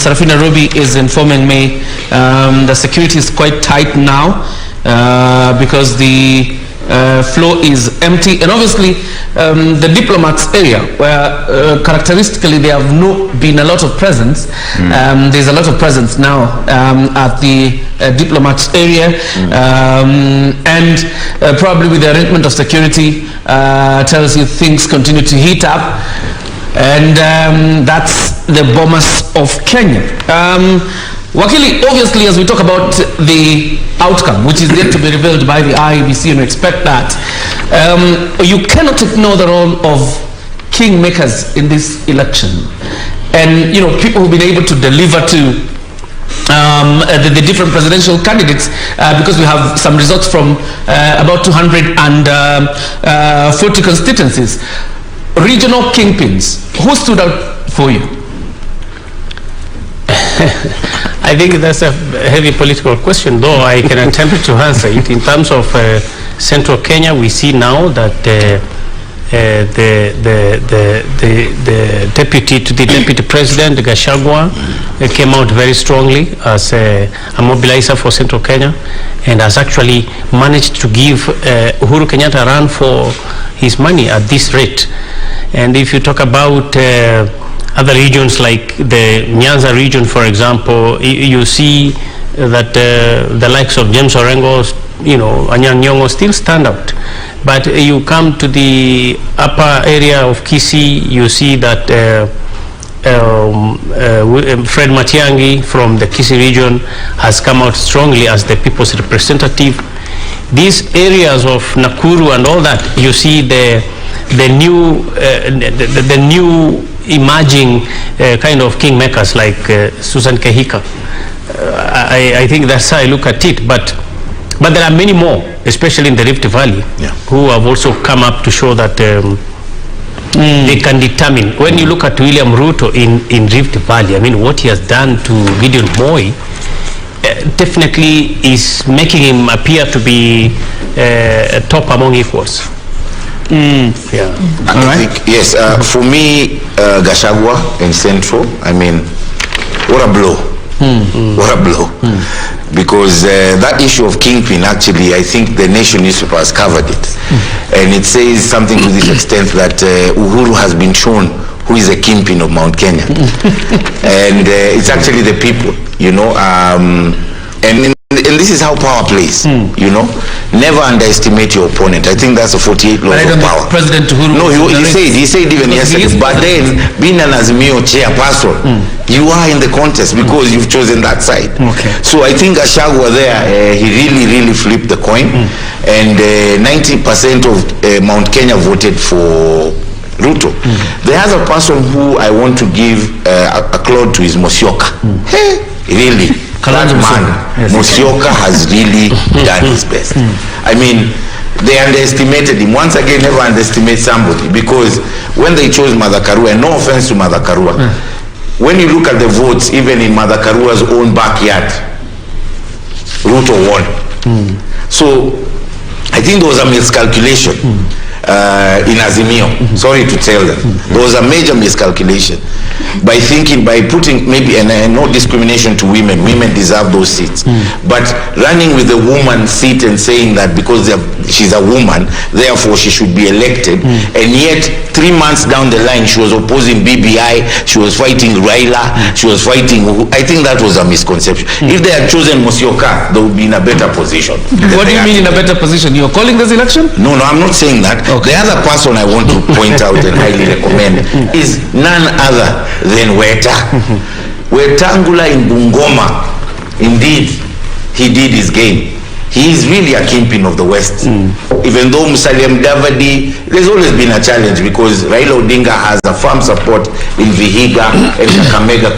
Sarafina Ruby is informing me the security is quite tight now because the floor is empty, and obviously the diplomats area where characteristically there have not been a lot of presence. There's a lot of presence now at the diplomats area, and probably with the arrangement of security tells you things continue to heat up. And that's the Bomas of Kenya. Wakili, obviously, as we talk about the outcome, which is yet to be revealed by the IEBC, and we expect that, you cannot ignore the role of kingmakers in this election. And, you know, people who've been able to deliver to the different presidential candidates, because we have some results from about 240 constituencies. Regional kingpins, who stood out for you? I think that's a heavy political question, though I can attempt to answer it. In terms of central Kenya, we see now that the deputy president, Gachagua, came out very strongly as a mobilizer for central Kenya, and has actually managed to give Uhuru Kenyatta a run for his money at this rate. And if you talk about other regions like the Nyanza region, for example, you see that the likes of James Orengo, you know, Anyang' Nyong'o still stand out. But you come to the upper area of Kisii, you see that Fred Matiang'i from the Kisii region has come out strongly as the people's representative. These areas of Nakuru and all that, you see the new emerging kind of kingmakers like Susan Kehika. I think that's how I look at it. But there are many more, especially in the Rift Valley, who have also come up to show that they can determine. When you look at William Ruto in Rift Valley, I mean, what he has done to Gideon Moi definitely is making him appear to be top among equals. Yeah. I think, yes, for me, Gachagua in Central, I mean, what a blow. What a blow. Because that issue of kingpin, actually, I think the nation newspaper has covered it. And it says something to this extent that Uhuru has been shown who is a kingpin of Mount Kenya. And it's actually the people, you know. And this is how power plays, you know. Never underestimate your opponent. I think that's a 48 laws of power. President Uhuru. No, he said even yesterday. But then, being an Azimio chairperson, you are in the contest because you've chosen that side. Okay. So I think Gachagua there, he really flipped the coin, and 90% of Mount Kenya voted for Ruto. The other person who I want to give a cloud to is Musyoka. Hey, really. That man, Musyoka has really done his best. I mean, they underestimated him. Once again, never underestimate somebody, because when they chose Martha Karua, and no offense to Martha Karua, when you look at the votes, even in Martha Karua's own backyard, Ruto won. So, I think there was a miscalculation in Azimio. Sorry to tell them. There was a major miscalculation by thinking, by putting maybe, and no discrimination to women deserve those seats, but running with the woman seat and saying that because she's a woman, therefore she should be elected, and yet 3 months down the line she was opposing BBI, she was fighting Raila, she was fighting, I think that was a misconception. If they had chosen Musyoka, they would be in a better position. What do you mean in a better position? You're calling this election? No, I'm not saying that. Okay. The other person I want to point out and highly recommend is none other than Weta. Wetangula in Bungoma, indeed, he did his game. He is really a kingpin of the West. Even though Musalia Mudavadi, there's always been a challenge because Raila Odinga has a firm support in Vihiga and Kakamega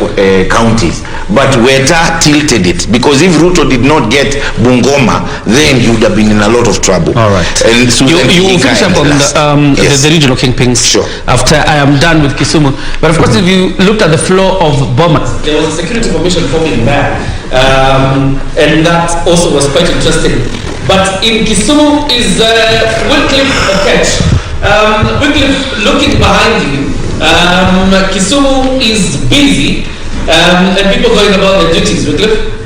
counties. But Weta tilted it, because if Ruto did not get Bungoma, then he would have been in a lot of trouble. All right. And you will finish up on the regional kingpins after I am done with Kisumu. But of course, if you looked at the floor of Bomas, there was a security formation forming there. And that also was quite interesting. But in Kisumu is Wycliffe Okech. Wycliffe, looking behind you, Kisumu is busy And people going about their duties, Wycliffe.